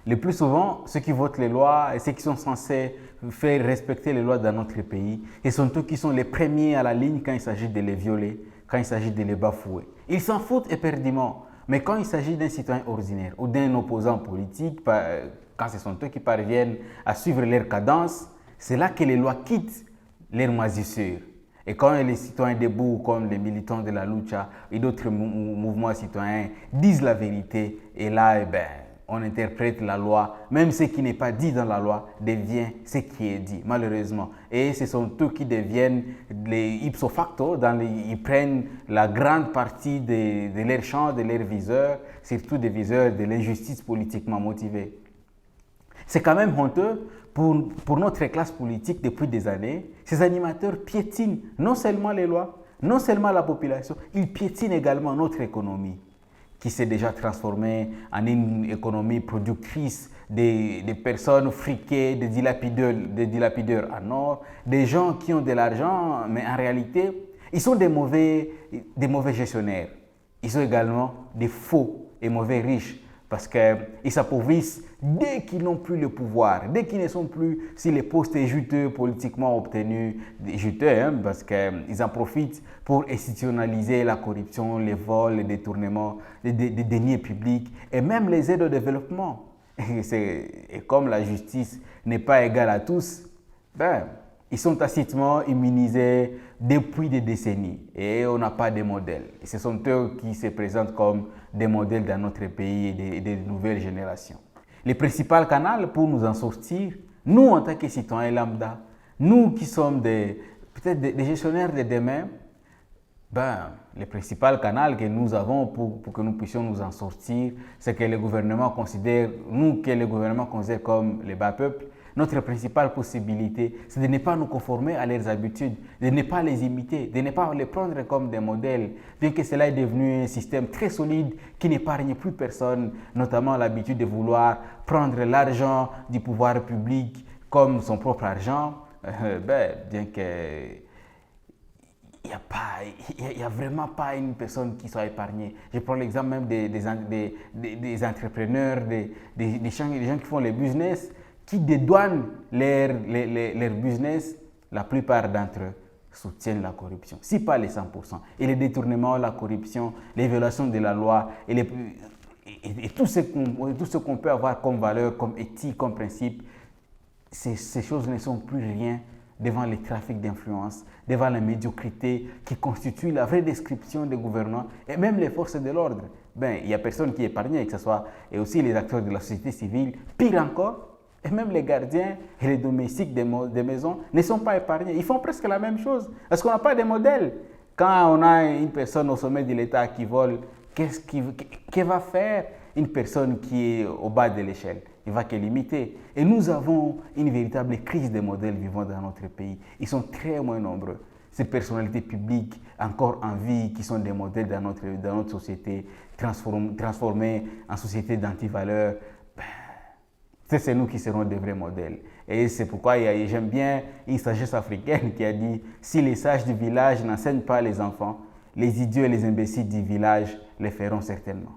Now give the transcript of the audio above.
Le plus souvent, ceux qui votent les lois et ceux qui sont censés faire respecter les lois dans notre pays, ce sont eux qui sont les premiers à la ligne quand il s'agit de les violer, quand il s'agit de les bafouer. Ils s'en foutent éperdument. Mais quand il s'agit d'un citoyen ordinaire ou d'un opposant politique, quand ce sont eux qui parviennent à suivre leur cadence, c'est là que les lois quittent leur moisissure. Et quand les citoyens debout, comme les militants de la lucha et d'autres mouvements citoyens, disent la vérité, et là, on interprète la loi, même ce qui n'est pas dit dans la loi devient ce qui est dit, malheureusement. Et ce sont eux qui deviennent les ipso facto, ils prennent la grande partie de leur champ, de leurs viseurs, surtout des viseurs de l'injustice politiquement motivée. C'est quand même honteux pour notre classe politique depuis des années. Ces animateurs piétinent non seulement les lois, non seulement la population, ils piétinent également notre économie, qui s'est déjà transformée en une économie productrice des personnes friquées, des dilapideurs en or, des gens qui ont de l'argent, mais en réalité, ils sont des mauvais gestionnaires. Ils sont également des faux et mauvais riches, parce qu'ils s'appauvrissent dès qu'ils n'ont plus le pouvoir, dès qu'ils ne sont plus sur les postes juteux politiquement obtenus, juteux, parce qu'ils en profitent pour institutionnaliser la corruption, les vols, les détournements, les deniers publics et même les aides au développement. Et comme la justice n'est pas égale à tous, ils sont tacitement immunisés depuis des décennies et on n'a pas de modèles. Et ce sont eux qui se présentent comme des modèles dans notre pays et des nouvelles générations. Le principal canal pour nous en sortir, nous en tant que citoyens lambda, nous qui sommes peut-être des gestionnaires de demain, le principal canal que nous avons pour que nous puissions nous en sortir, c'est que le gouvernement considère, comme les bas peuples. Notre principale possibilité, c'est de ne pas nous conformer à leurs habitudes, de ne pas les imiter, de ne pas les prendre comme des modèles, bien que cela est devenu un système très solide qui n'épargne plus personne, notamment l'habitude de vouloir prendre l'argent du pouvoir public comme son propre argent, bien que il n'y a vraiment pas une personne qui soit épargnée. Je prends l'exemple même des entrepreneurs, des gens qui font les business, qui dédouanent leur business. La plupart d'entre eux soutiennent la corruption, si pas les 100%. Et les détournements, la corruption, les violations de la loi et tout ce qu'on peut avoir comme valeur, comme éthique, comme principe, ces choses ne sont plus rien devant les trafics d'influence, devant la médiocrité qui constitue la vraie description des gouvernants et même les forces de l'ordre. Il n'y a personne qui est épargné, que ce soit et aussi les acteurs de la société civile, pire encore, et même les gardiens et les domestiques des maisons ne sont pas épargnés. Ils font presque la même chose parce qu'on n'a pas de modèle. Quand on a une personne au sommet de l'État qui vole, que va faire une personne qui est au bas de l'échelle? Il va que l'imiter. Et nous avons une véritable crise de modèles vivant dans notre pays. Ils sont très moins nombreux. Ces personnalités publiques encore en vie, qui sont des modèles dans notre société, transformées en société d'antivaleurs, c'est nous qui serons des vrais modèles. Et c'est pourquoi j'aime bien une sagesse africaine qui a dit « Si les sages du village n'enseignent pas les enfants, les idiots et les imbéciles du village les feront certainement. »